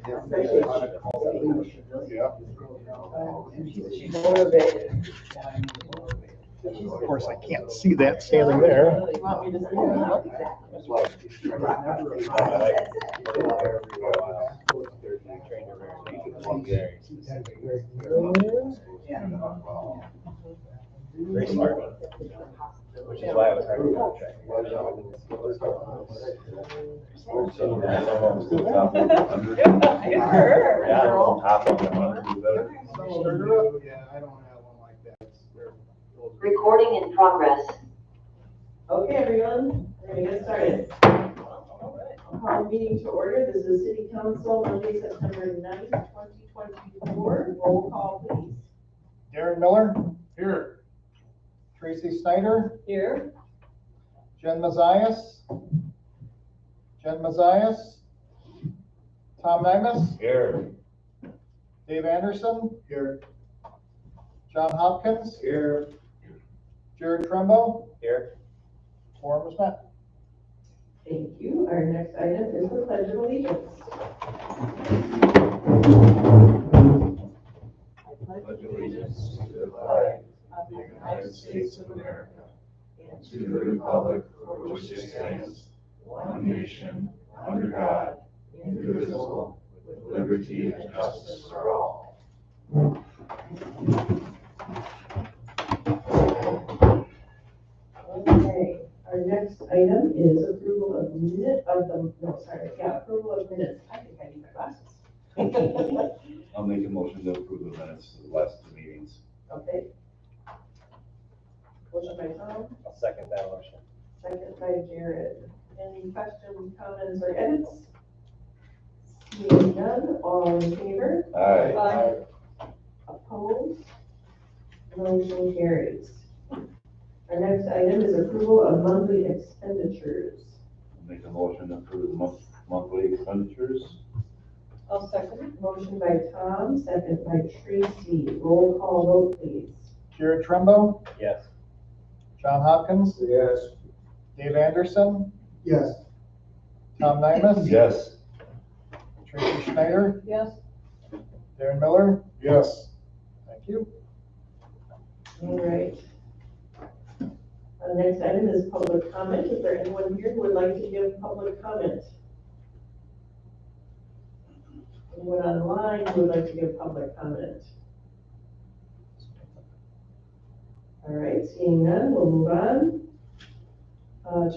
Of course, I can't see that standing there. Very smart. Which is why I was having a contract. Yeah, half of them. Recording in progress. Okay, everyone, we're gonna get started. I'll call the meeting to order. This is City Council, Monday, September 9th, 2024. Roll call, please. Darren Miller. Here. Tracy Snyder. Here. Jen Mazias. Tom Nymus. Here. Dave Anderson. Here. John Hopkins. Here. Jared Trumbo. Here. Quorum is met. Thank you. Our next item is the Pledge of Allegiance. I pledge allegiance to the flag of the United States of America and to the republic for which it stands, one nation, under God, indivisible, with liberty and justice for all. Okay, our next item is approval of approval of minutes. I think I need my glasses. I'll make a motion to approve the minutes of the last two meetings. Okay. Motion by Tom, I'll second that motion. second by Jared. Any questions, comments, or edits? Seeing none, all in favor? Aye. Opposed? Motion carries. Our next item is approval of monthly expenditures. Make a motion to approve the monthly expenditures. I'll second. Motion by Tom, second by Tracy. Roll call vote, please. Jared Trumbo. Yes. John Hopkins. Yes. Dave Anderson. Yes. Tom Nymus. Yes. Tracy Snyder. Yes. Darren Miller. Yes. Thank you. All right. Our next item is public comment. Is there anyone here who would like to give public comment? Anyone online who would like to give public comment? All right, seeing none, we'll move on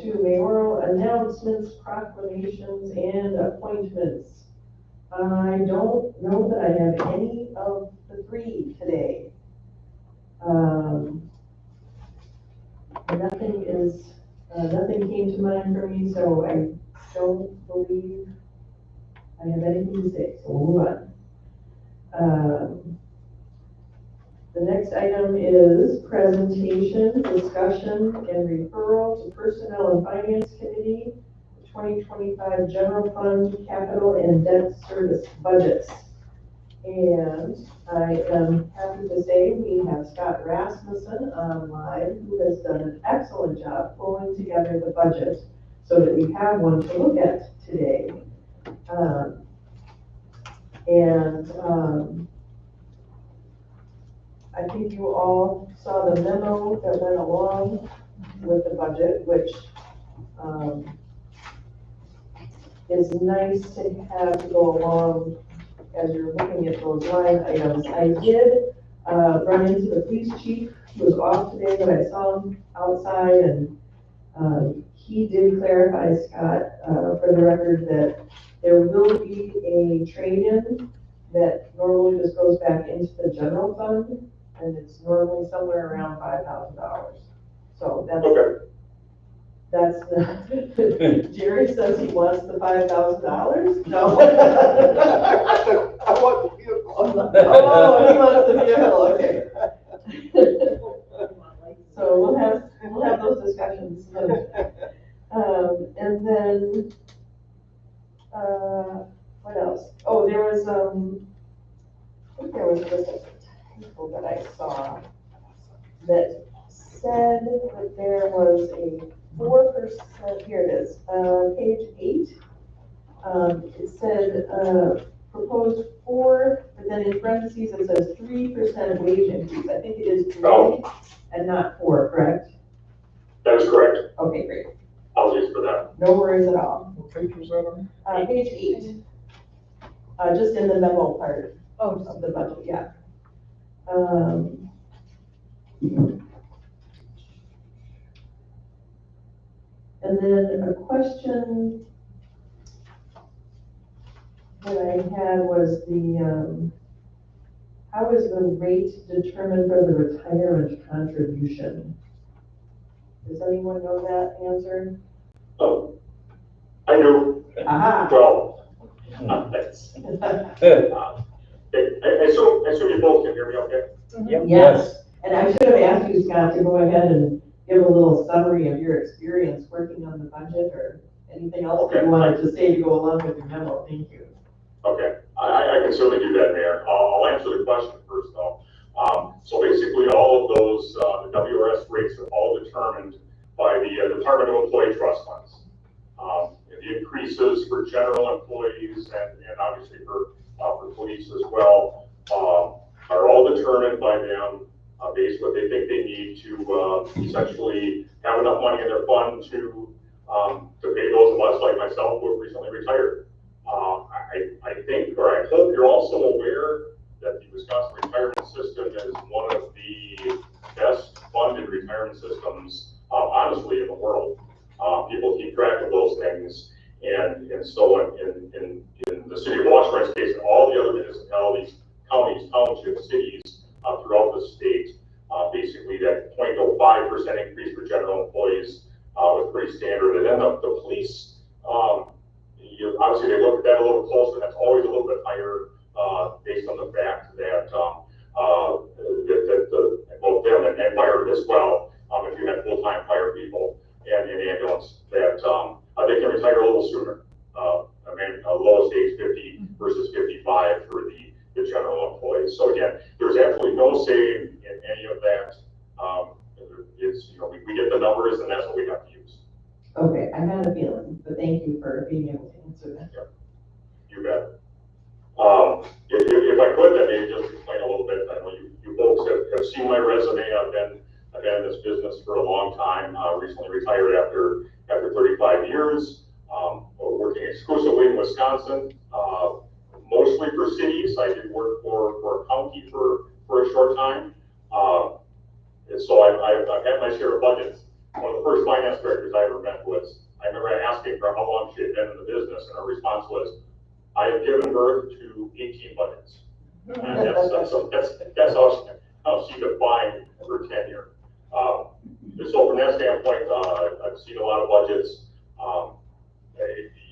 to mayoral announcements, proclamations, and appointments. I don't know that I have any of the three today. Nothing came to mind for me, so I don't believe I have anything to say, so we'll move on. The next item is presentation, discussion, and referral to Personnel and Finance Committee, 2025 General Fund, Capital, and Debt Service Budgets. And I am happy to say we have Scott Rasmussen online, who has done an excellent job pulling together the budget so that we have one to look at today. I think you all saw the memo that went along with the budget, which is nice to have to go along as you're looking at those line items. I did run into the police chief, who was off today, but I saw him outside, and he did clarify, Scott, for the record, that there will be a trade-in that normally just goes back into the general fund, and it's normally somewhere around $5,000. So that's Okay. That's the, Jerry says he wants the $5,000? No. I want the vehicle. Oh, he wants the vehicle, okay. So we'll have those discussions. And then, what else? Oh, there was, I think there was just a typo that I saw that said that there was a 4%, here it is, page 8. It said proposed 4, but then in parentheses it says 3% wage increase. I think it is 3 Oh. and not 4, correct? That is correct. Okay, great. Apologies for that. No worries at all. What page was that on? Page 8. Just in the memo part of the budget, yeah. And then a question that I had was how is the rate determined for the retirement contribution? Does anyone know that answer? Oh, I do. Aha! Well, that's, I assume you both can hear me okay? Yes, and I should have asked you, Scott, to go ahead and give a little summary of your experience working on the budget or anything else that you wanted to say to go along with your memo. Thank you. Okay, I can certainly do that, Mayor. I'll answer the question first, though. So basically, all of those, the WRS rates are all determined by the Department of Employee Trust Funds. The increases for general employees and obviously for police as well are all determined by them based on what they think they need to essentially have enough money in their fund to pay those of us like myself who have recently retired. I think, or I hope you're also aware that the Wisconsin retirement system is one of the best funded retirement systems, honestly, in the world. People keep track of those things, and so in the city of Washburn's case, and all the other municipalities, counties, townships, cities throughout the state, basically that 0.05% increase for general employees was pretty standard, and then the police. Obviously, they look at that a little closer. That's always a little bit higher based on the fact that both them and fire as well, if you had full-time fire people and ambulance, that they can retire a little sooner. Lowest age 50 versus 55 for the general employees. So again, there's absolutely no say in any of that. It's, we get the numbers and that's what we have to use. Okay, I had a feeling, but thank you for being able to answer that. Yeah, you bet. If I could, then maybe just explain a little bit. I know you folks have seen my resume. I've been in this business for a long time. Recently retired after 35 years, working exclusively in Wisconsin, mostly for cities. I did work for a county for a short time. And so I've had my share of budgets. One of the first finance directors I ever met was, I remember asking her how long she had been in the business, and her response was, I have given birth to 18 budgets. And that's how she defined her tenure. So from that standpoint, I've seen a lot of budgets.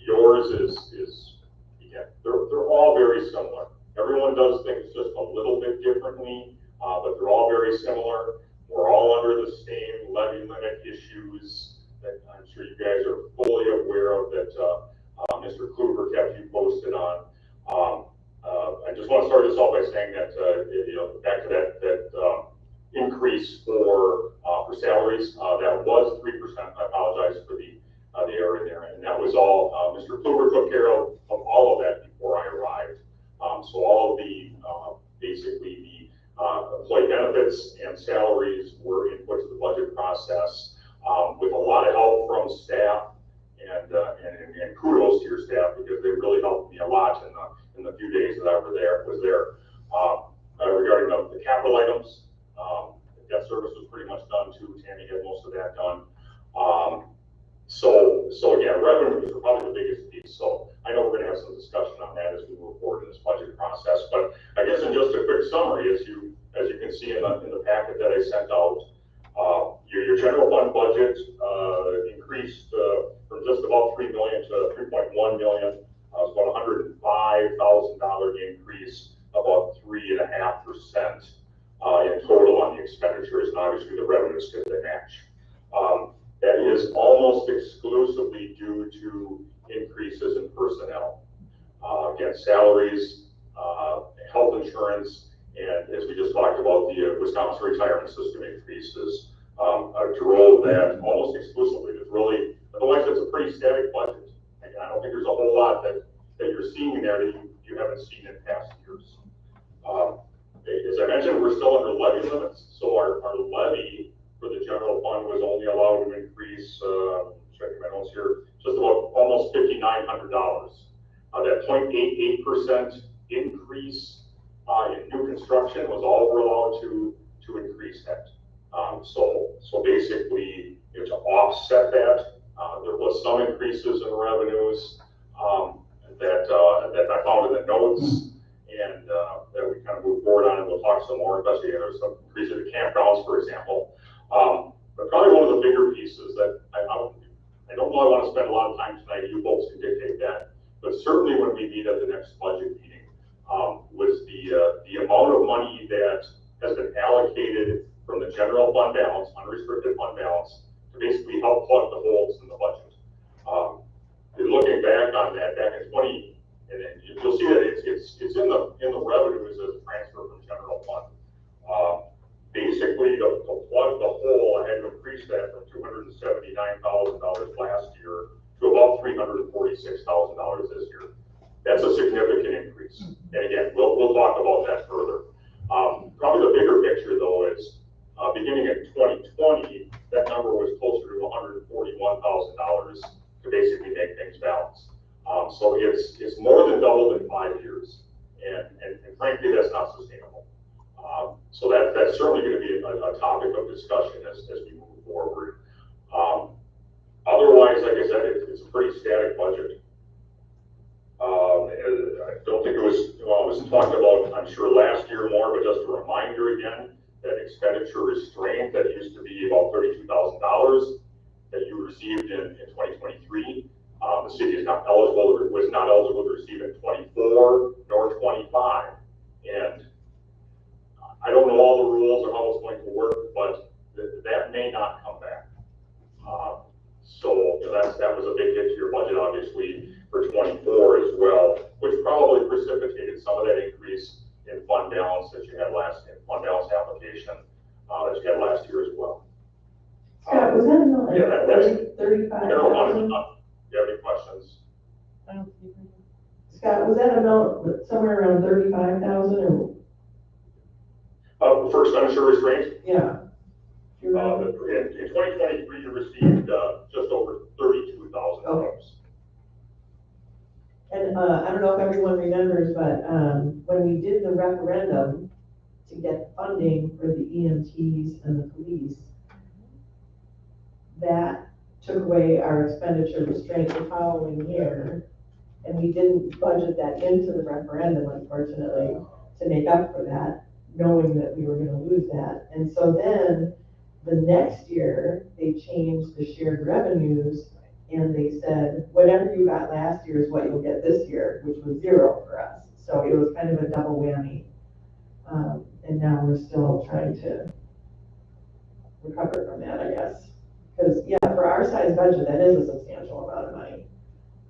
Yours is again, they're all very similar. Everyone does things just a little bit differently, but they're all very similar. We're all under the same levy limit issues that I'm sure you guys are fully aware of that Mr. Kluber kept you posted on. I just want to start this off by saying that, back to that increase for salaries, that was 3%. I apologize for the error there. And that was all, Mr. Kluber took care of all of that before I arrived. So all of the, basically the employee benefits and salaries were input to the budget process with a lot of help from staff and kudos to your staff because they really helped me a lot in the few days that I was there. Regarding the capital items, debt service was pretty much done too. Tammy had most of that done. So again, revenues are probably the biggest piece. So I know we're going to have some discussion on that as we move forward in this budget process. But I guess in just a quick summary, as you can see in the packet that I sent out, your general fund budget increased from just about $3 million to $3.1 million. It's about $105,000 increase, about 3.5% in total on the expenditures, and obviously the revenues because they match. That is almost exclusively due to increases in personnel. Again, salaries, health insurance, and as we just talked about, the Wisconsin retirement system increases drove that almost exclusively. It's really, otherwise it's a pretty static budget. I don't think there's a whole lot that you're seeing there that you you haven't seen in past years. As I mentioned, we're still under levy limits, so our levy for the general fund was only allowed to increase, checking my notes here, just about almost $5,900. That 0.88% increase in new construction was all we're allowed to increase that. So basically, to offset that, there was some increases in revenues that I found in the notes, and that we kind of move forward on, and we'll talk some more, especially there's some increase in the campgrounds, for example. But probably one of the bigger pieces that I don't know I want to spend a lot of time tonight, you folks can dictate that, but certainly when we meet at the next budget meeting, was the amount of money that has been allocated from the general fund balance, unrestricted fund balance, to basically help plug the holes in the budget. Looking back on that, back in 20, and then you'll see that it's in the revenues as a transfer from general fund. Basically, to plug the hole, I had to increase that from $279,000 last year to about $346,000 this year. That's a significant increase. And again, we'll talk about that further. Probably the bigger picture though is beginning in 2020, that number was closer to $141,000 to basically make things balance. So it's more than doubled in 5 years, and frankly, that's not sustainable. So that's certainly going to be a topic of discussion as we move forward. Otherwise, like I said, it's a pretty static budget. I don't think it was talked about, I'm sure, last year more, but just a reminder again, that expenditure restraint that used to be about $32,000 that you received in 2023. The city is was not eligible to receive in 24 nor 25. And I don't know all the rules or how it's going to work, but that may not come back. So that was a big hit to your budget, obviously, for 24 as well, which probably precipitated some of that increase in fund balance that you had fund balance application that you had last year as well. Scott, was that amount like Yeah, that's 35,000? general fund. Do you have any questions? Scott, was that amount somewhere around 35,000 or? For expenditure restraint, Yeah. in 2023, you received just over $32,000. Okay. And I don't know if everyone remembers, but when we did the referendum to get funding for the EMTs and the police, that took away our expenditure restraint the following year, and we didn't budget that into the referendum, unfortunately, to make up for that, knowing that we were going to lose that. And so then the next year, they changed the shared revenues, and they said, whatever you got last year is what you'll get this year, which was zero for us. So it was kind of a double whammy. And now we're still trying to recover from that, I guess. Because, yeah, for our size budget, that is a substantial amount of money.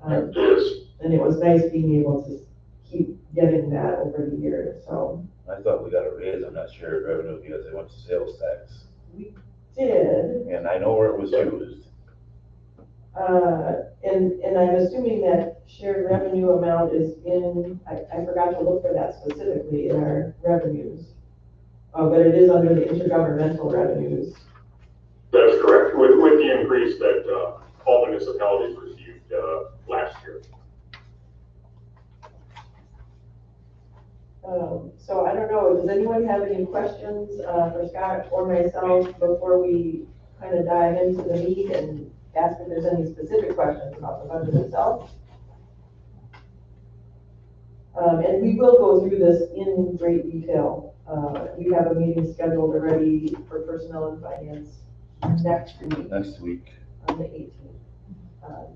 It is. And it was nice being able to keep getting that over the years, so. I thought we got a raise on that shared revenue because it went to sales tax. We did. And I know where it was used. And I'm assuming that shared revenue amount is in, I forgot to look for that specifically in our revenues. But it is under the intergovernmental revenues. That is correct, with the increase that all municipalities received last year. So I don't know, does anyone have any questions for Scott or myself before we kind of dive into the meat and ask if there's any specific questions about the budget itself? And we will go through this in great detail. We have a meeting scheduled already for personnel and finance next week. Next week. On the 18th.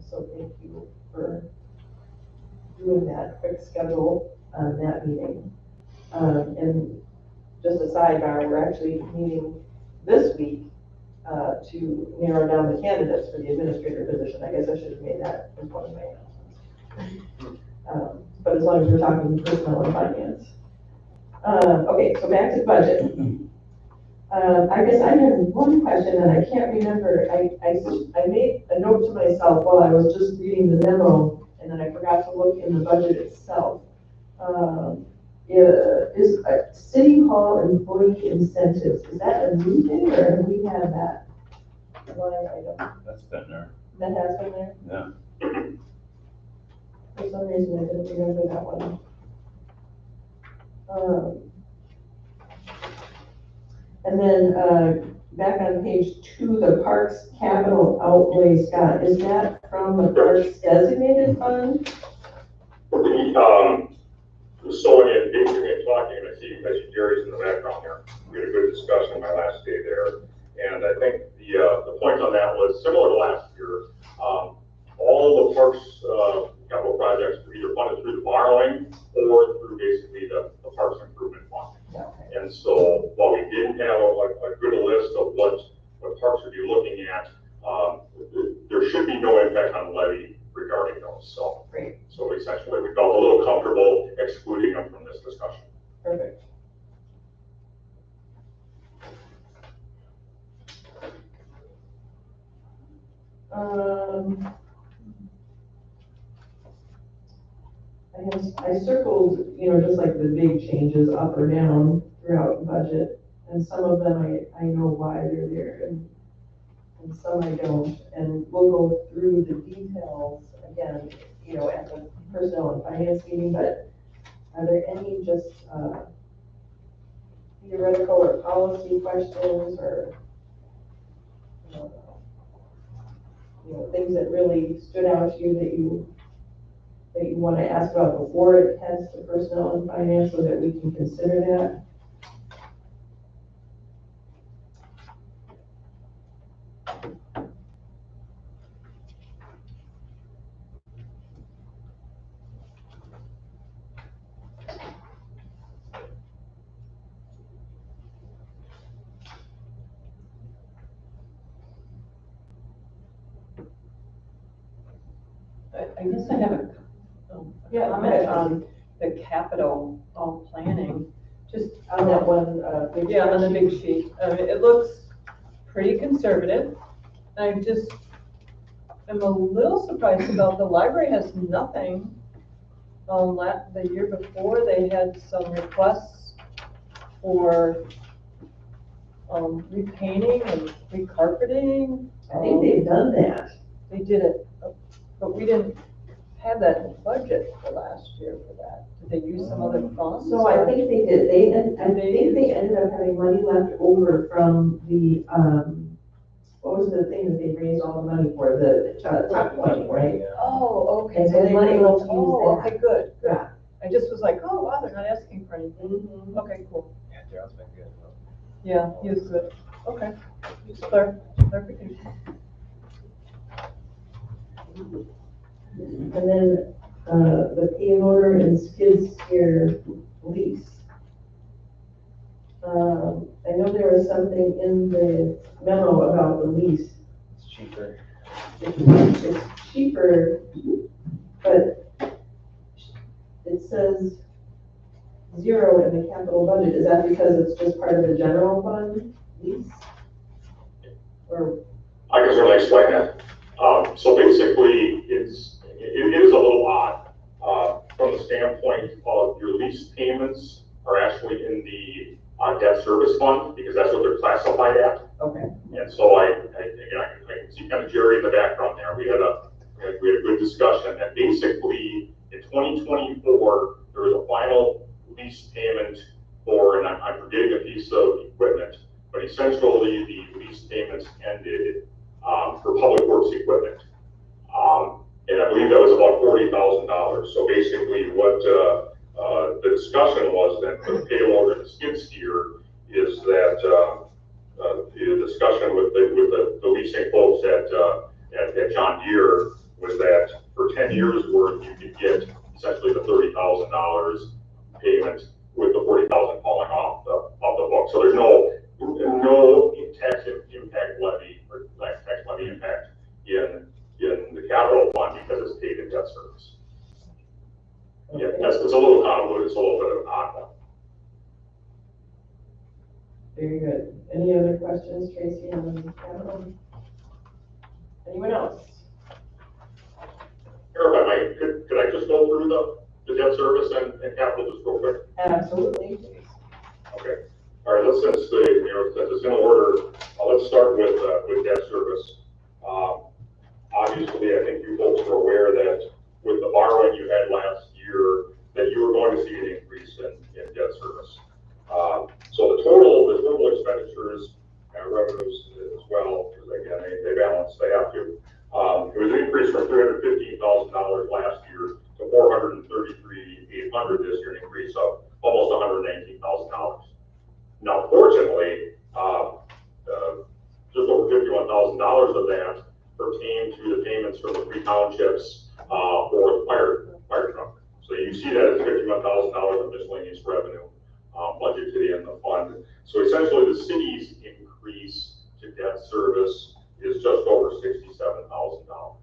So thank you for doing that quick schedule on that meeting. And just a sidebar, we're actually meeting this week to narrow down the candidates for the administrator position. I guess I should have made that as one of my announcements. But as long as we're talking personnel and finance. Okay, so back to the budget. I guess I have one question and I can't remember. I made a note to myself while I was just reading the memo, and then I forgot to look in the budget itself. Is City Hall employee incentives, is that a new thing or have we had that? Line item That's been there. that has been there? Yeah. For some reason, I didn't remember that one. And then, back on page 2, the Parks Capital Outlay, Scott, is that from the Parks Designated Fund? So in talking, and I see Jerry's in the background here. We had a good discussion my last day there. And I think the point on that was similar to last year. All the parks capital projects were either funded through the borrowing or through basically the Parks Improvement Fund. Okay. And so while we didn't have a good list of what parks would be looking at, there should be no impact on levy regarding those. So, Great. so essentially we felt a little comfortable excluding them from this discussion. Perfect. I circled, just like the big changes up or down throughout the budget, and some of them I know why they're there, and some I don't, and we'll go through the details again, at the personnel and finance meeting, but are there any just, theoretical or policy questions, or, things that really stood out to you that you want to ask about before it heads to personnel and finance so that we can consider that? I guess I have a comment on the capital planning, just On that one, big yeah, on the spreadsheet? big sheet. It looks pretty conservative. I just am a little surprised about the library has nothing. The year before, they had some requests for repainting and recarpeting. I think they've done that. They did it, but we didn't have that in the budget for last year for that. Did they use some other funds? So I think they did, I think they ended up having money left over from the, what was the thing that they raised all the money for, the top 20, right? Oh, okay. And so they were able to use Oh, that. okay, good, good. Yeah. I just was like, oh, wow, they're not asking for anything. Mhm. Okay, cool. Yeah, Daryl's been good. Yeah, he was good. Okay. Just clarification. And then, the pay order and skid steer lease. I know there was something in the memo about the lease. It's cheaper. It's cheaper, but it says 0 in the capital budget. Is that because it's just part of the general fund lease? Or, I can certainly explain that. So basically, it is a little odd from the standpoint of your lease payments are actually in the debt service fund because that's what they're classified at. okay, And so I can see kind of Jerry in the background there. We had a good discussion, and basically in 2024 there was a final lease payment for, and I'm forgetting a piece of equipment, but essentially the lease payments ended for public works equipment. And I believe that was about $40,000. So basically what the discussion was then for the payload and the skid steer is that the discussion with the leasing folks at John Deere was that for 10 years worth, you could get essentially the $30,000 payment with the $40,000 falling off the book. So there's no tax impact levy or tax levy impact in the capital fund because it's paid in debt service. Yeah, it's a little convoluted, it's a little bit of an odd one. very good. Any other questions, Tracy, on the capital? Anyone else? Here, if I might, could I just go through the debt service and capital just real quick? Absolutely. Okay. All right, let's, since it's in order, let's start with debt service. Obviously, I think you folks are aware that with the borrowing you had last year, that you were going to see an increase in debt service. So the total expenditures and revenues as well, because again, they balance, they have to. It was an increase from $315,000 last year to $433,800 this year, an increase of almost $119,000. Now, fortunately, just over $51,000 of that pertain to the payments from the three townships for the fire truck. So you see that as $51,000 of miscellaneous revenue budgeted in the fund. So essentially, the city's increase to debt service is just over $67,000.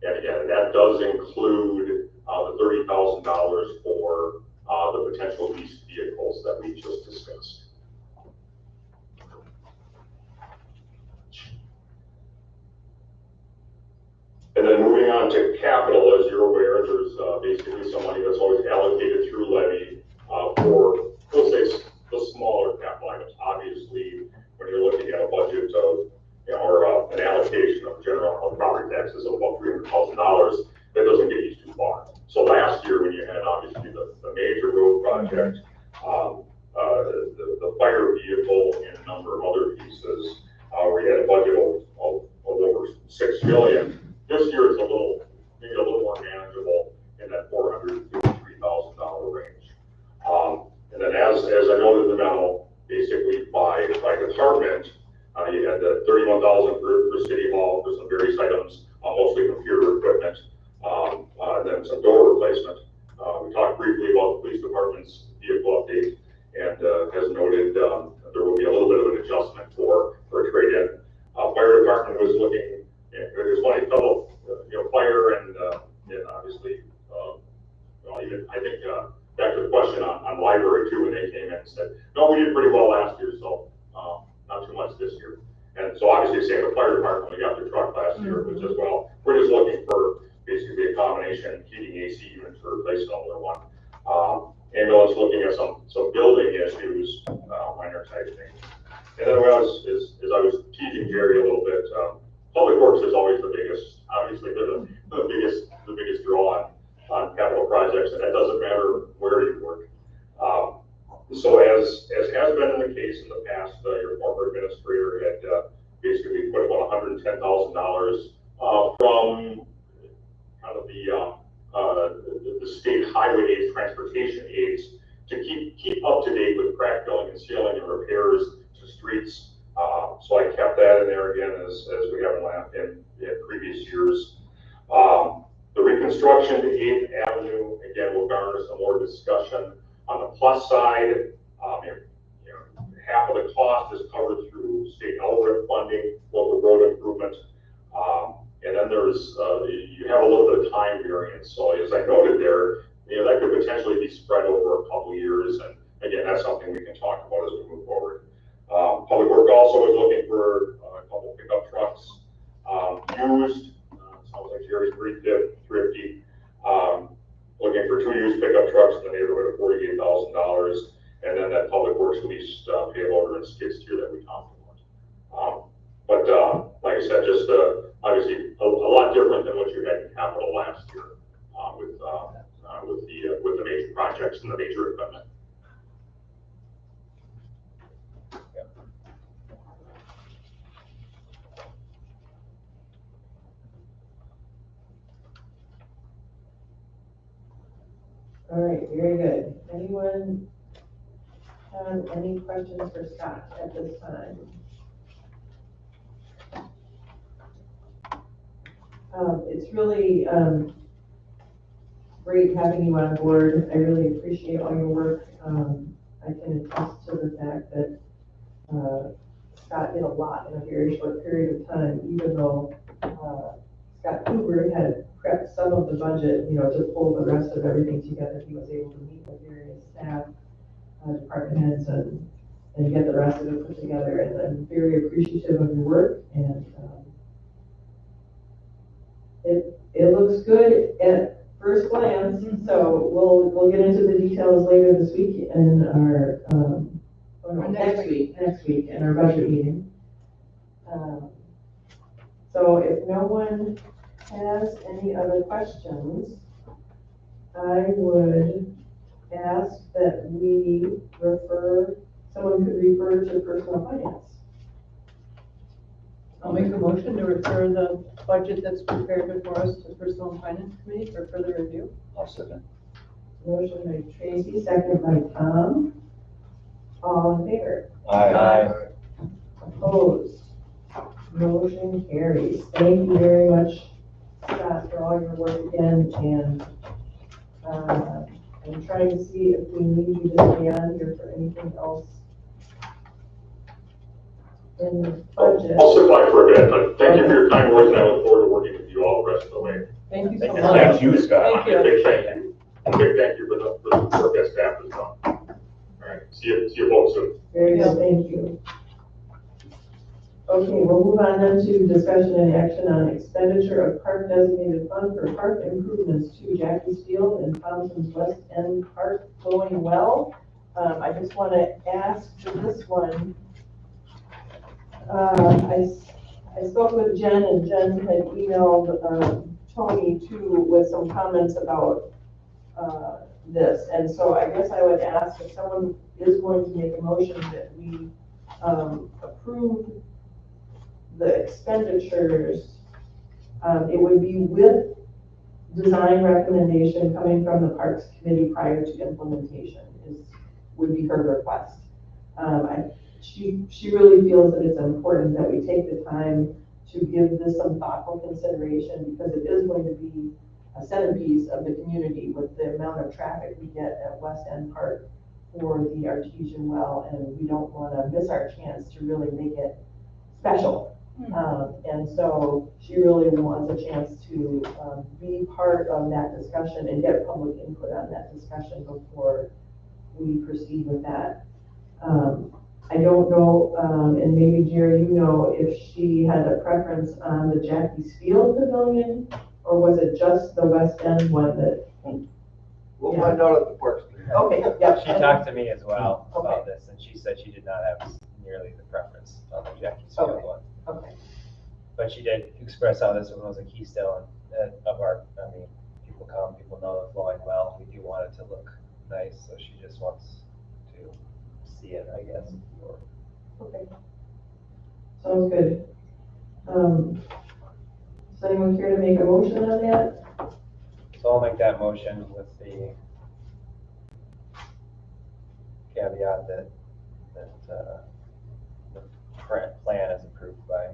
And again, that does include the $30,000 for the potential leased vehicles that we just discussed. And then moving on to capital, as you're aware, there's basically some money that's always allocated through levy for, we'll say, the smaller capital items. Obviously, when you're looking at a budget of, or an allocation of general property taxes of about $300,000, that doesn't get you too far. So last year, when you had obviously the major road project, the fire vehicle, and a number of other pieces, we had a budget of over $6 million. This year it's maybe a little more manageable in that $453,000 range. And then as I noted in the memo, basically by department, you had the $31,000 for City Hall for some various items, mostly computer equipment, and then some door replacement. We talked briefly about the police department's vehicle update, and as noted, there will be a little bit of an adjustment for a trade-in. Fire department was looking, there's money couple, fire and obviously, even I think back to the question on library too, when they came in and said, no, we did pretty well last year, so not too much this year. And so obviously, same with fire department, we got the truck last year, which as well, we're just looking for basically a combination heating AC units to replace another one. Ambulance looking at some building issues, minor type things. And then as I was teasing Jerry a little bit, Public Works is always the biggest, obviously they're the biggest draw on capital projects, and that doesn't matter where you work. So as has been in the case in the past, your former administrator had basically put about $110,000 from kind of the state highway aids, transportation aids, to keep up to date with crack filling and sealing and repairs to streets. So I kept that in there again as we haven't laughed in previous years. The reconstruction to 8th Avenue, again, will garner some more discussion. On the plus side, half of the cost is covered through state LRIP funding, local road improvement. And then there's, you have a little bit of time variance. So as I noted there, that could potentially be spread over a couple of years. And again, that's something we can talk about as we move forward. Public Works also is looking for a couple pickup trucks, used. Sounds like Jerry's pretty thrifty. Looking for 2 used pickup trucks in the neighborhood of $48,000, and then that Public Works leased payloader and skid steer that we talked about. But like I said, just obviously a lot different than what you had in capital last year with the major projects and the major equipment. All right, very good. Anyone have any questions for Scott at this time? It's really great having you on board. I really appreciate all your work. I can attest to the fact that Scott did a lot in a very short period of time, even though Scott Cooper had prepped some of the budget, to pull the rest of everything together. He was able to meet with various staff, department heads, and get the rest of it put together. And I'm very appreciative of your work, and it looks good. first glance, so we'll get into the details later this week in our, oh no, next week in our budget meeting. So if no one has any other questions, I would ask that someone could refer to personal finance. I'll make a motion to refer the budget that's prepared before us to Personal and Finance Committee for further review. I'll second. Motion by Tracy, second by Tom. All in favor? Aye. Opposed? Motion carries. Thank you very much, Scott, for all your work again, and I'm trying to see if we need you to stay on here for anything else in the budget. I'll sit by for a bit, but thank you for your time, Royce, and I look forward to working with you all the rest of the way. Thank you so Thank much. Thank you, Scott. Thank you. Big thank you. Big thank you for the work that staff has done. All right, see you folks soon. Very good, thank you. Okay, we'll move on then to discussion and action on expenditure of park designated fund for park improvements to Jackie's Field and Thompson's West End Park going well. I just want to ask for this one. I spoke with Jen, and Jen had emailed Tony too with some comments about this. And so I guess I would ask if someone is going to make a motion that we approve the expenditures. It would be with design recommendation coming from the Parks Committee prior to implementation would be her request. She really feels that it's important that we take the time to give this some thoughtful consideration, because it is going to be a centerpiece of the community with the amount of traffic we get at West End Park for the artesian well, and we don't want to miss our chance to really make it special. And so she really wants a chance to be part of that discussion and get public input on that discussion before we proceed with that. I don't know, and maybe Jerry, you know, if she had a preference on the Jackie's Field Pavilion, or was it just the West End one that? We'll find out at the Parks Committee. Okay, yeah. She talked to me as well Okay. about this, and she said she did not have nearly the preference on the Jackie's Field Okay. one. Okay. But she did express how this one was a keystone of our, I mean, people come, people know the flowing well, we do want it to look nice, so she just wants to see it, I guess. Okay. Sounds good. Does anyone care to make a motion on that? So I'll make that motion with the caveat that the plan is approved by,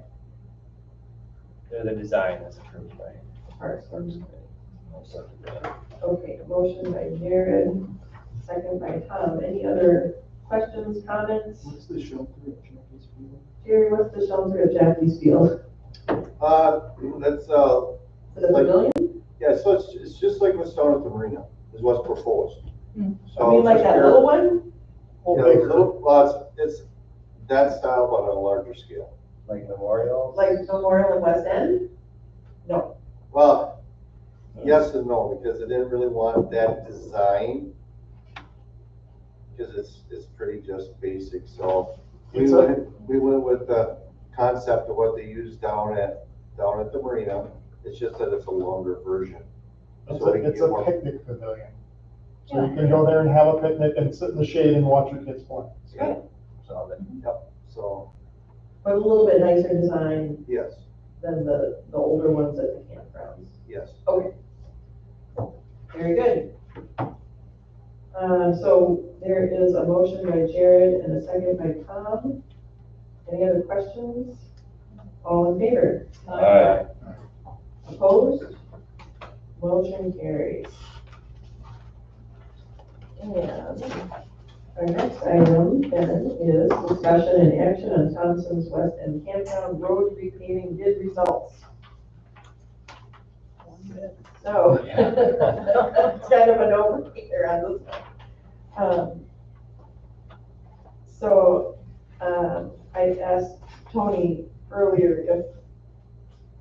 or the design is approved by Parks. Committee. I'll second that. Okay, motion by Jared, second by Tom. Any other questions, comments? What's the shelter at Jackie's Field? Jerry, what's the shelter at Jackie's Field? That's, For the Like- pavilion? yeah, so it's just like what's down at the marina, is what's proposed. I mean, like that little one? Whole Yeah, acre. little, well, it's that style, but on a larger scale. Like memorials? Like Memorial in West End? No. Well, yes and no, because I didn't really want that design, because it's pretty just basic, so we went with the concept of what they use down at the marina. It's just that it's a longer version. It's So we can it's get a more- picnic pavilion. So you can go there and have a picnic and sit in the shade and watch your kids play. Right. So that- Yep, so, But a little bit nicer design yes, than the older ones at the campgrounds. yes. Okay. Very good. So there is a motion by Jared and a second by Tom. Any other questions? All in favor? Aye. Opposed? Motion carries. And our next item then is discussion and action on Thompson's West End Campground Road repaving bid results. So, it's kind of an overview on this one. I asked Tony earlier if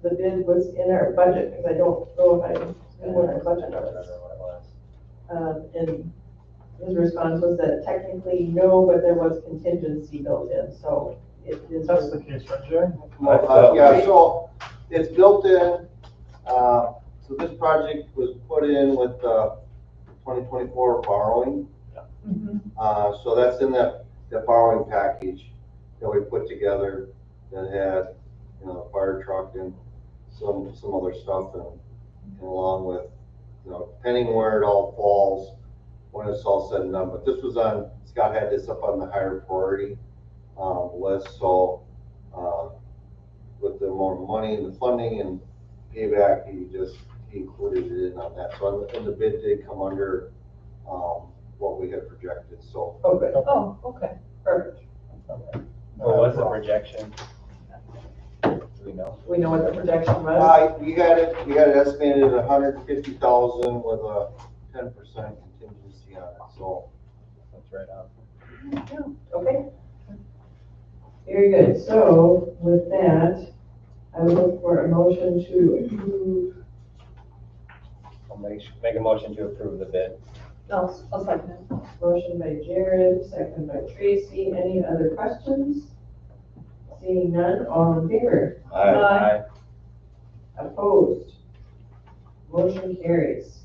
the bid was in our budget, because I don't know if I Good morning, I don't remember what it was. And his response was that technically no, but there was contingency built in, so it is. That's the case, right, Jerry? Yeah, so it's built in, so this project was put in with, 2024 borrowing. Mhm. So that's in that borrowing package that we put together that had, you know, a fire truck and some other stuff and along with, you know, depending where it all falls when it's all said and done. But this was on, Scott had this up on the higher priority, list, so, with the more money and the funding and payback, he included it in on that. So, and the bid did come under, what we had projected, so. Oh, good. Oh, okay, perfect. What was the projection? Do we know? We know what the projection was. We had it estimated at 150,000 with a 10% contingency on it, so. That's right on. Okay. Very good. So with that, I would look for a motion to approve. I'll make a motion to approve the bid. I'll second it. Motion by Jared, second by Tracy. Any other questions? Seeing none, all in favor? Aye. Opposed? Motion carries.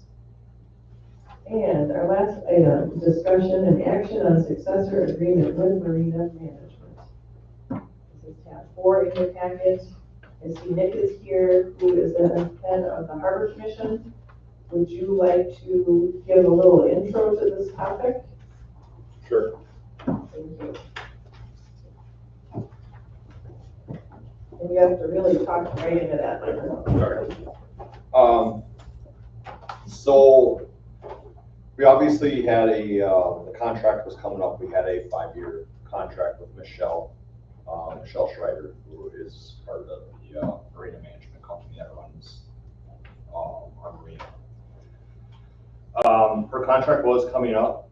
And our last item, discussion and action on successor agreement with Marina Management. This is tab 4 in your packet. I see Nick is here, who is the head of the Harbor Commission. Would you like to give a little intro to this topic? Sure. Thank you. And you have to really talk right into that. So we obviously had the contract was coming up. We had a 5-year contract with Michelle Schreider, who is part of the marina management company that runs our marina. Her contract was coming up.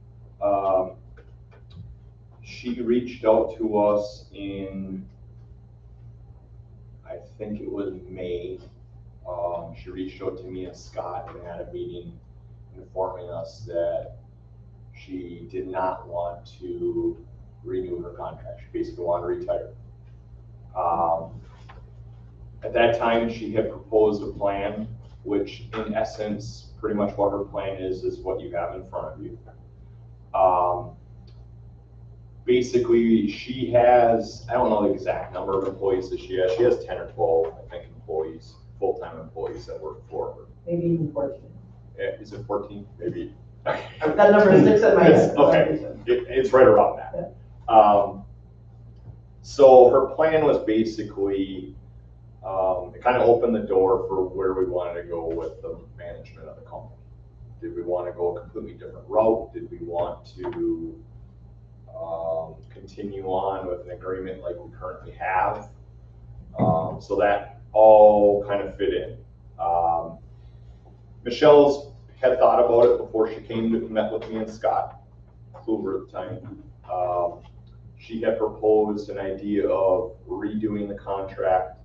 She reached out to us in, I think it was May. She reached out to me and Scott and had a meeting informing us that she did not want to renew her contract. She basically wanted to retire. At that time, she had proposed a plan, which in essence, pretty much what her plan is what you have in front of you. Basically, she has, I don't know the exact number of employees that she has. She has 10 or 12, I think, employees, full-time employees that work for her. Maybe even 14. Is it 14? Maybe. I've got number 6 in my head. Okay, it's right around that. So her plan was basically, it kind of opened the door for where we wanted to go with the management of the company. Did we want to go a completely different route? Did we want to continue on with an agreement like we currently have? So that all kind of fit in. Michelle's had thought about it before she came to met with me and Scott Kluber at the time. She had proposed an idea of redoing the contract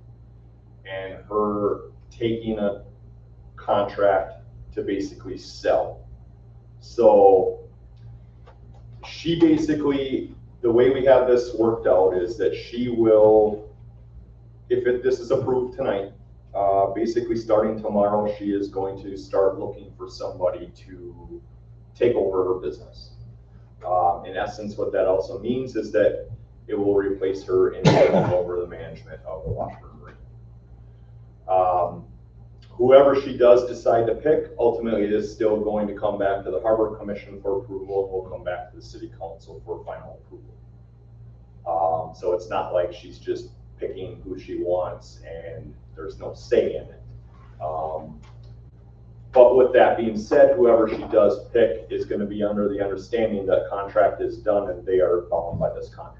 and her taking a contract to basically sell. So she basically, the way we have this worked out is that she will, if this is approved tonight, basically starting tomorrow, she is going to start looking for somebody to take over her business. In essence, what that also means is that it will replace her and take over the management of the Washburn Marina. Whoever she does decide to pick, ultimately it is still going to come back to the Harbor Commission for approval, and will come back to the City Council for final approval. So it's not like she's just picking who she wants and there's no say in it. But with that being said, whoever she does pick is going to be under the understanding that contract is done and they are bound by this contract.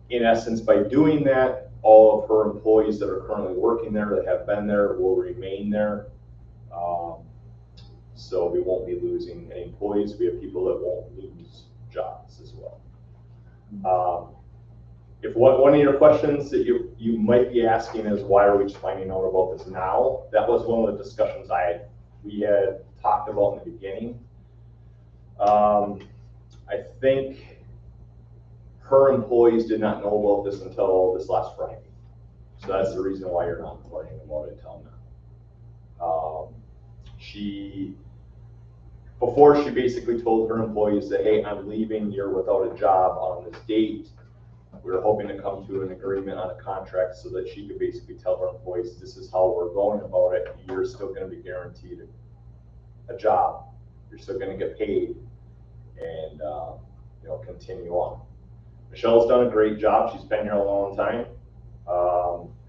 In essence, by doing that, all of her employees that are currently working there, that have been there, will remain there. So we won't be losing any employees. We have people that won't lose jobs as well. if one of your questions that you might be asking is why are we just finding out about this now? That was one of the discussions we had talked about in the beginning. I think her employees did not know about this until this last Friday. So that's the reason why you're not learning about it until now. Before she basically told her employees that, hey, I'm leaving, you're without a job on this date. We were hoping to come to an agreement on a contract so that she could basically tell her employees, this is how we're going about it. You're still gonna be guaranteed a job. You're still gonna get paid and continue on. Michelle's done a great job. She's been here a long time.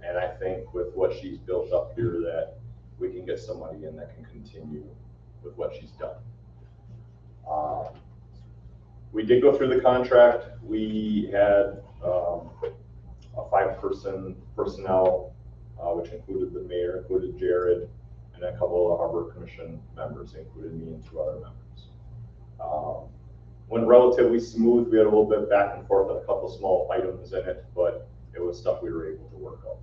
And I think with what she's built up here that we can get somebody in that can continue with what she's done. We did go through the contract. We had a 5-person personnel, which included the mayor, included Jared, and a couple of Harbor Commission members, included me and 2 other members. Went relatively smooth. We had a little bit back and forth on a couple small items in it, but it was stuff we were able to work out.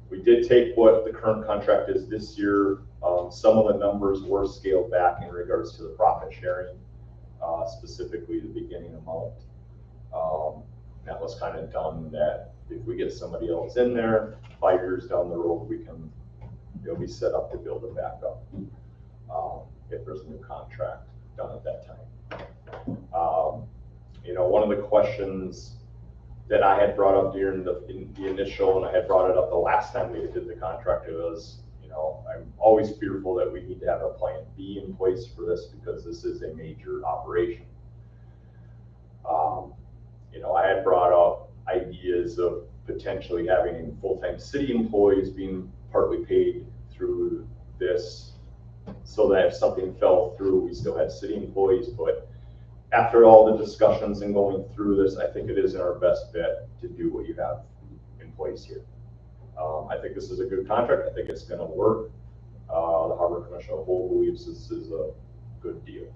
We did take what the current contract is this year. Some of the numbers were scaled back in regards to the profit sharing, specifically the beginning amount. That was kind of done that if we get somebody else in there, 5 years down the road, it'll be set up to build it back up if there's a new contract done at that time. One of the questions that I had brought up during the initial, and I had brought it up the last time we did the contract, it was, I'm always fearful that we need to have a plan B in place for this because this is a major operation. I had brought up ideas of potentially having full-time city employees being partly paid through this so that if something fell through, we still had city employees. But after all the discussions and going through this, I think it is in our best bet to do what you have in place here. I think this is a good contract. I think it's going to work. The Harbor Commission as a whole believes this is a good deal.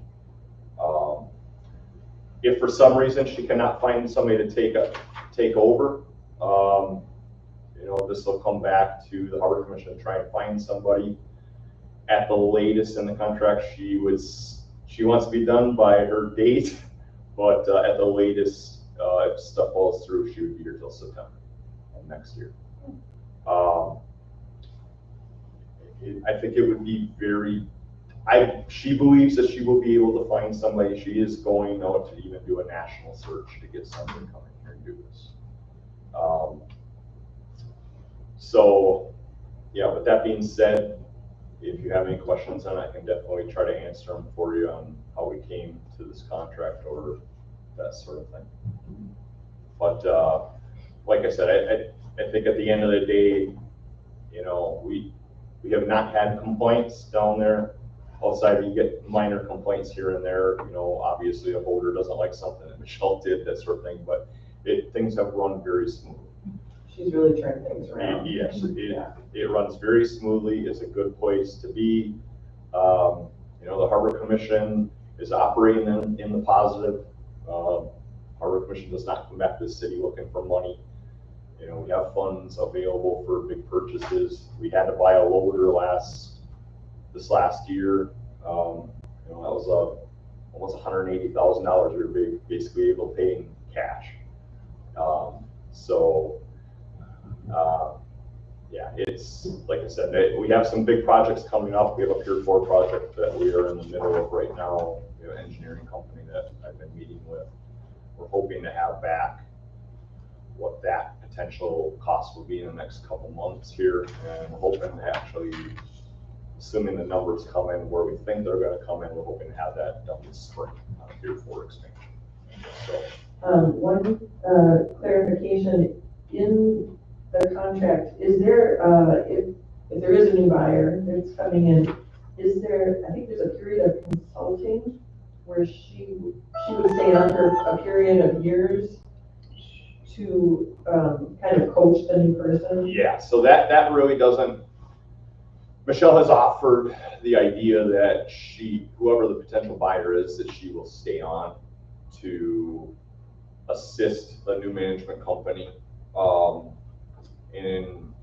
If for some reason she cannot find somebody to take over, this will come back to the Harbor Commission and try and find somebody. At the latest in the contract, she wants to be done by her date, but at the latest, if stuff falls through, she would be here till September of next year. I think it would be she believes that she will be able to find somebody. She is going out to even do a national search to get somebody coming here and do this. So, yeah, with that being said, if you have any questions on it, I can definitely try to answer them for you on how we came to this contract or that sort of thing. But like I said, I think at the end of the day, we have not had complaints down there. Outside, you get minor complaints here and there. Obviously a holder doesn't like something that Michelle did, that sort of thing, but things have run very smoothly. She's really turned things around. Yes, it runs very smoothly. It's a good place to be. The Harbor Commission is operating in the positive. Harbor Commission does not come back to the city looking for money. We have funds available for big purchases. We had to buy a loader this last year. That was almost $180,000 we were basically able to pay in cash. Yeah, it's like I said, we have some big projects coming up. We have a Pier 4 project that we are in the middle of right now. We have an engineering company that I've been meeting with. We're hoping to have back what that potential cost will be in the next couple months here, and we're hoping to actually, assuming the numbers come in where we think they're going to come in, we're hoping to have that done this spring on a Pier 4 expansion. So, one clarification in the contract, is there, if there is a new buyer that's coming in, is there, I think there's a period of consulting where she would stay on for a period of years to kind of coach the new person? yeah, so that really doesn't, Michelle has offered the idea that whoever the potential buyer is, that she will stay on to assist the new management company, in,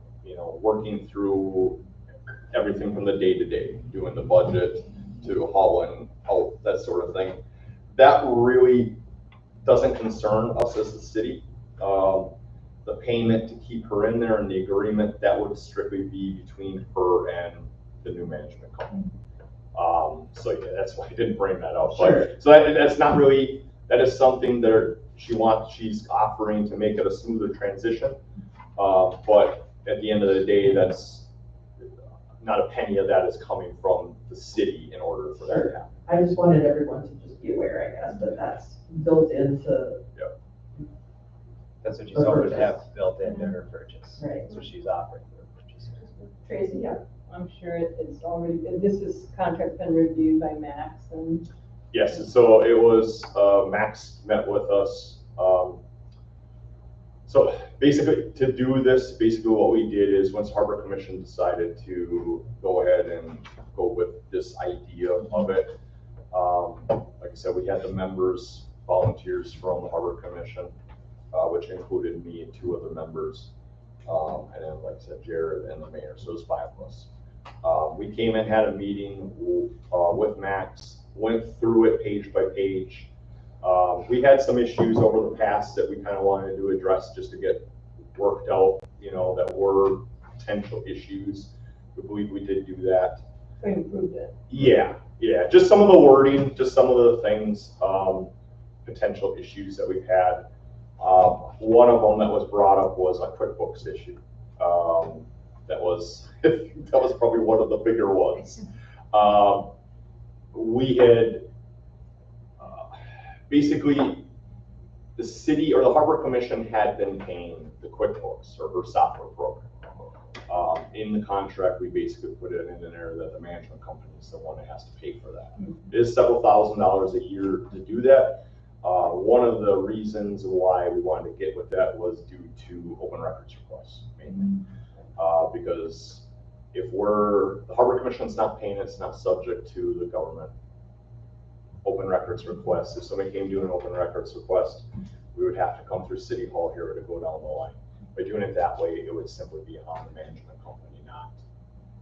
working through everything from the day-to-day, doing the budget to hauling out, that sort of thing. That really doesn't concern us as a city. The payment to keep her in there and the agreement, that would strictly be between her and the new management company. So yeah, that's why I didn't bring that up. Sure. So that's not really, that is something that she's offering to make it a smoother transition. But at the end of the day, that's not a penny of that is coming from the city in order for that to happen. I just wanted everyone to just be aware, I guess, that that's built into, That's what she's hoping to have built into her purchase. Right. That's what she's offering for her purchase. Tracy, yeah. I'm sure it's already, this is contract been reviewed by Max and. Yes, and so it was, Max met with us. So basically, to do this, basically what we did is once Harbor Commission decided to go ahead and go with this idea of it, like I said, we had the members, volunteers from the Harbor Commission, which included me and 2 other members, and then, like I said, Jared and the mayor, so it was 5 of us. We came and had a meeting with Max, went through it page by page. We had some issues over the past that we kind of wanted to address just to get worked out, that were potential issues. We believe we did do that. We improved it. Yeah, just some of the wording, just some of the things, potential issues that we've had. One of them that was brought up was a QuickBooks issue. That was probably one of the bigger ones. We had basically the city or the Harbor Commission had been paying the QuickBooks or her software program. In the contract, we basically put it in there that the management company is the one that has to pay for that. It is several $1,000s a year to do that. One of the reasons why we wanted to get with that was due to open records requests, mainly. Because if the Harbor Commission's not paying, it's not subject to the government open records request. If somebody came doing an open records request, we would have to come through City Hall here to go down the line. By doing it that way, it would simply be on the management company, not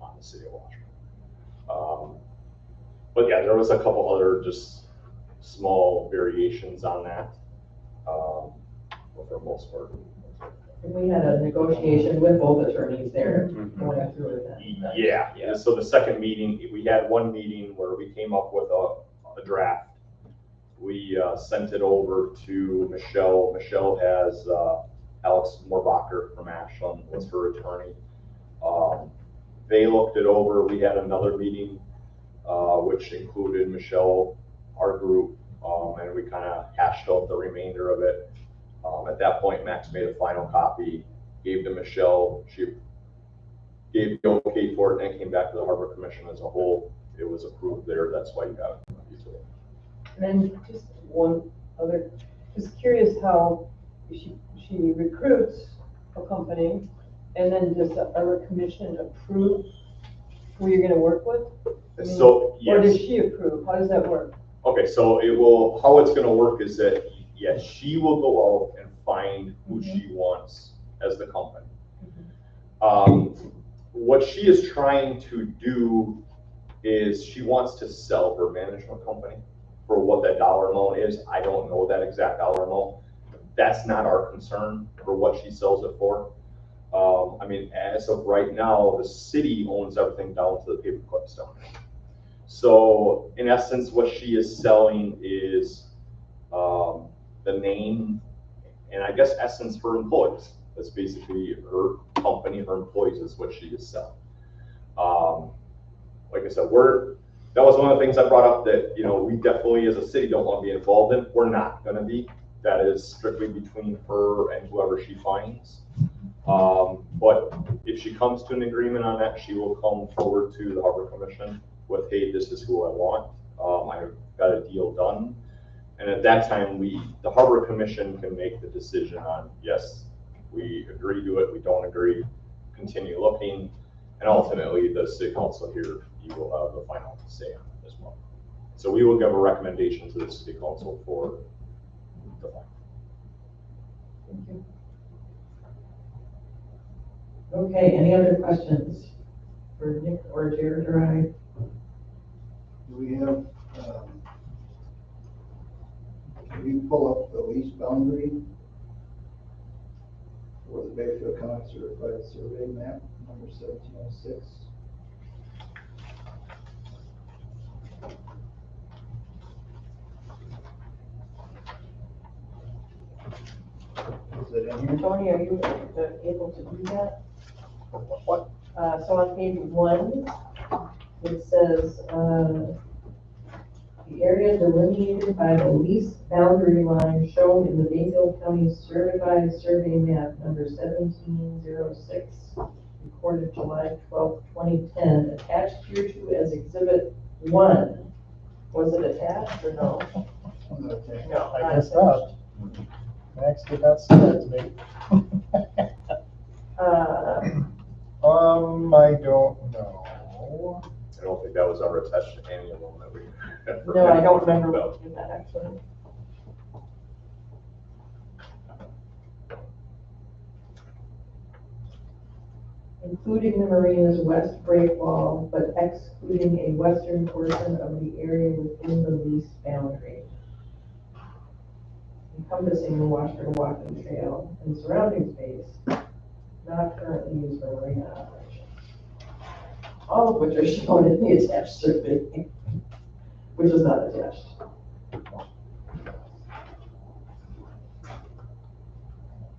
on the city of Washburn. But yeah, there was a couple other just small variations on that. But for the most part. And we had a negotiation with both attorneys there, going through it. Yeah. So the second meeting, we had one meeting where we came up with a draft. We sent it over to Michelle. Michelle has Alex Morbacher from Ashland was her attorney. They looked it over. We had another meeting, which included Michelle, our group, and we kind of hashed out the remainder of it. At that point, Max made a final copy, gave to Michelle. She gave the okay for it, and came back to the Harbor Commission as a whole. It was approved there. That's why you got it. And then just one other, just curious how she recruits a company and then does the Harbor Commission approve who you're gonna work with? I mean, So, yes. Or does she approve? How does that work? Okay, so how it's gonna work is that, yes, she will go out and find who she wants as the company. What she is trying to do is she wants to sell her management company for what that dollar amount is. I don't know that exact dollar amount. That's not our concern for what she sells it for. I mean, as of right now, the city owns everything down to the paper clips down there. So in essence, what she is selling is the name and I guess essence for employees. That's basically her company, her employees is what she is selling. Like I said, that was one of the things I brought up that, we definitely as a city don't want to be involved in. We're not going to be. That is strictly between her and whoever she finds. But if she comes to an agreement on that, she will come forward to the Harbor Commission with, hey, this is who I want. I've got a deal done. And at that time, the Harbor Commission can make the decision on, yes, we agree to it, we don't agree, continue looking. And ultimately, the city council here, you will have the final say on it as well. So we will give a recommendation to the city council for the final. Thank you. Okay, any other questions for Nick or Jared or I? Do we have, can you pull up the lease boundary for the Bayfield County Certified Survey Map, number 1706? Is it in here? Tony, are you able to do that? What? So on page 1, it says, the area delineated by the lease boundary line shown in the Bayfield County Certified Survey Map number 1706, recorded July 12, 2010, attached hereto as Exhibit 1. Was it attached or no? Okay. No, I guess not. Max did not send that to me. I don't know. I don't think that was ever attached to any of them that we. No, I don't remember looking at that actually. Including the marina's west break wall, but excluding a western portion of the area within the lease boundary. Encompassing the Washburn Walking Trail and surrounding space, not currently used for marina operations. All of which are shown in the attached survey, which is not attached.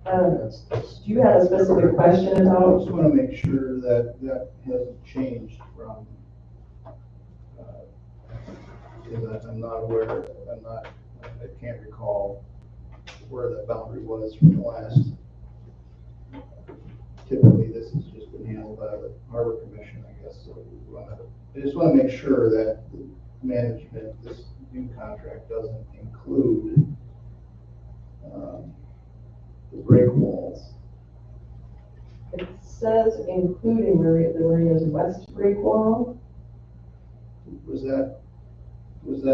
Do you have a specific question I about? just want to make sure that that hasn't changed from, because I'm not aware, I can't recall where that boundary was from the last. Typically, this has just been handled by the Harbor Commission, I guess, so I just want to make sure that the management, this new contract doesn't include the break walls. It says including the marina's west break wall. Was that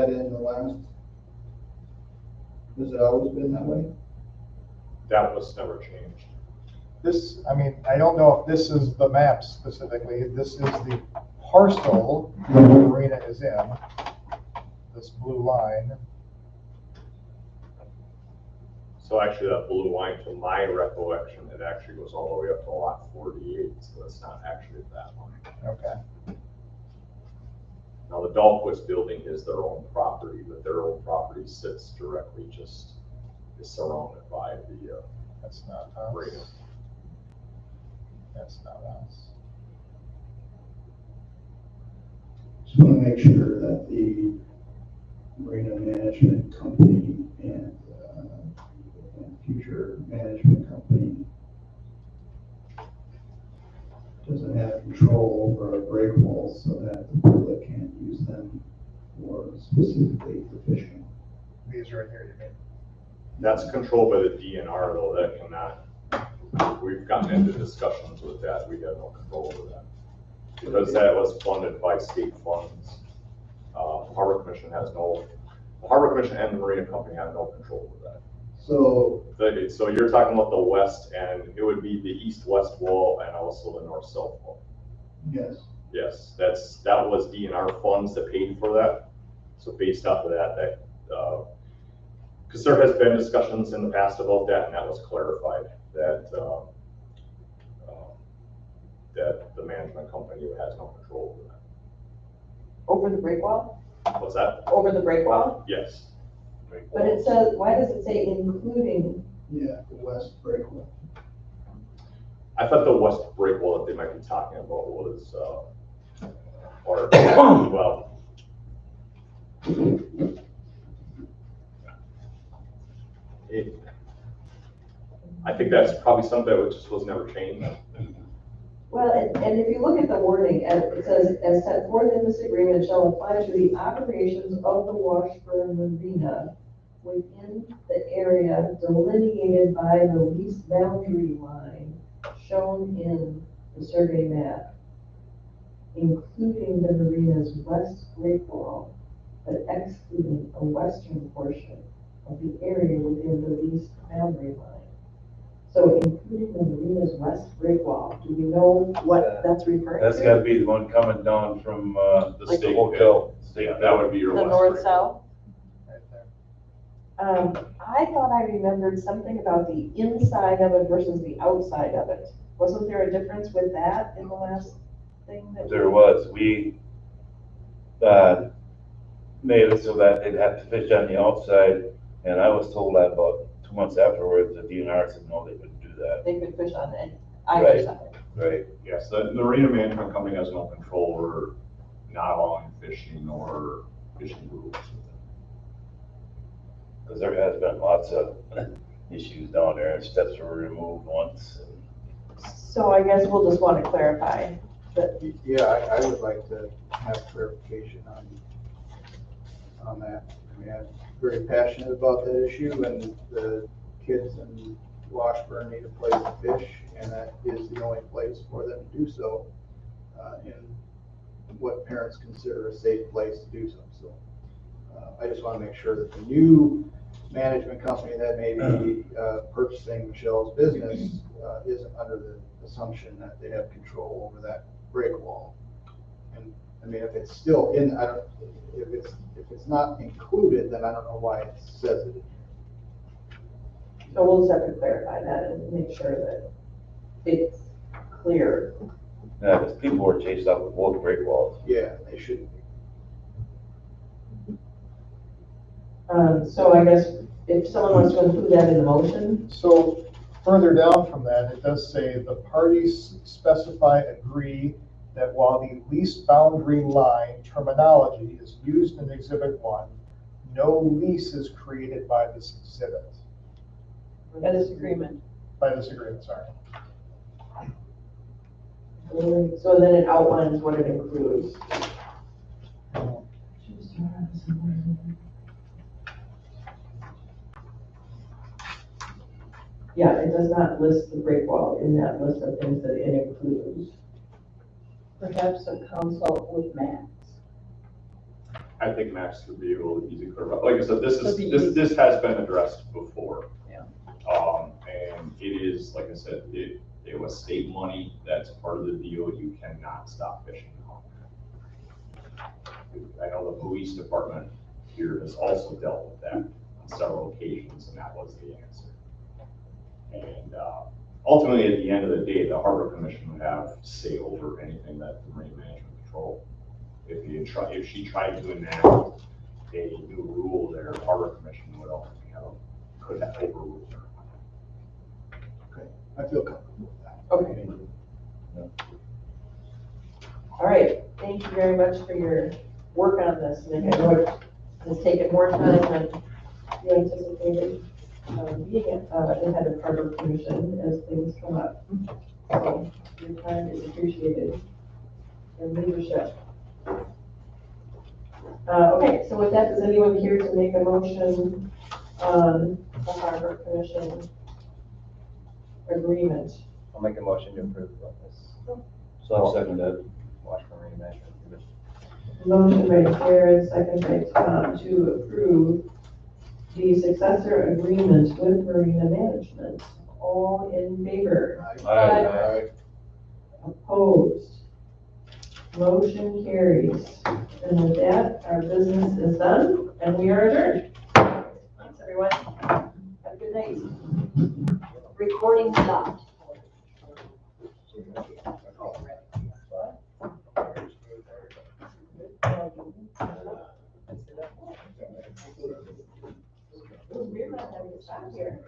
in the last, has it always been that way? That was never changed. This, I mean, I don't know if this is the map specifically. This is the parcel the marina is in, this blue line. So actually that blue line, to my recollection, it actually goes all the way up to lot 48, so it's not actually that line. Okay. Now, the Dahlquist building is their own property, but their own property sits directly just, is surrounded by the, That's not us. marina. That's not us. Just want to make sure that the marina management company and future management company doesn't have control over our break walls so that the public can't use them for specifically for fishing. These are in here, you mean? That's controlled by the DNR though, that cannot, we've gotten into discussions with that, we have no control over that. Because that was funded by state funds. Harbor Commission has no, the Harbor Commission and the Marina Company have no control over that. So, So you're talking about the west, and it would be the east-west wall and also the north-south wall. yes, Yes, that was DNR funds that paid for that. So based off of that, because there has been discussions in the past about that, and that was clarified that that the management company has no control over that. Over the break wall? What's that? Over the break wall? Yes. But it says, why does it say including? yeah, the west break wall. I thought the west break wall that they might be talking about was, or, well, I think that's probably something that just was never changed. Well, and if you look at the wording, it says, as set forth in this agreement shall apply to the operations of the Washburn Marina within the area delineated by the lease boundary line shown in the survey map, including the marina's west break wall, but excluding a western portion of the area within the lease boundary line. So including the marina's west break wall, do we know what that's referring to? That's gotta be the one coming down from, the Like the state. hotel. Yeah, that would be your The west. north-south? Right there. I thought I remembered something about the inside of it versus the outside of it. Wasn't there a difference with that in the last thing that? There was, we, made it so that they'd have to fish on the outside, and I was told that about 2 months afterwards, the DNR said, no, they couldn't do that. They could fish on Right. either side. Right. Yes, the marina management company has no control over not allowing fishing or fishing rules. Because there has been lots of issues down there, and steps were removed once. So I guess we'll just want to clarify that, Yeah, I would like to have clarification on that. I mean, I'm very passionate about that issue, and the kids in Washburn need a place to fish, and that is the only place for them to do so, in what parents consider a safe place to do so. So, I just want to make sure that the new management company that may be purchasing Michelle's business isn't under the assumption that they have control over that break wall. And, I mean, if it's still in, if it's not included, then I don't know why it says it. so we'll just have to clarify that and make sure that it's clear. Yeah, because people were chased out with both break walls. Yeah, they shouldn't be. So I guess if someone wants to include that in the motion, So further down from that, it does say the parties specify agree that while the lease boundary line terminology is used in Exhibit 1, no lease is created by this exhibit, By this agreement. by this agreement, sorry. so then it outlines what it includes. Yeah, it does not list the break wall in that list of things that it includes. Perhaps a consult with Max. I think Max would be able to easily clear up. Like I said, Could be this has been addressed before. Yeah. And it is, like I said, it was state money, that's part of the deal, you cannot stop fishing. I know the police department here has also dealt with that on several occasions, and that was the answer. And ultimately, at the end of the day, the harbor commission would have say over anything that the marine management control. If she tried to enact a new rule there, the harbor commission would ultimately could have overruled her. Okay, I feel comfortable with that. Okay. All right, thank you very much for your work on this. And I know it has taken more time than you anticipated, being the head of harbor commission as things come up. So your time is appreciated and leadership. Okay, so with that, is anyone here to make a motion on the harbor commission agreement? I'll make a motion to approve of this. So I'll second that. Washburn Marine Management Agreement. Motion by Jared, second by Tom, to approve the successor agreement with Marina Management. All in favor? Aye. Opposed? Motion carries. And with that, our business is done and we are adjourned. Thanks, everyone. Have a good night. Recording stopped. We're not having a stop here.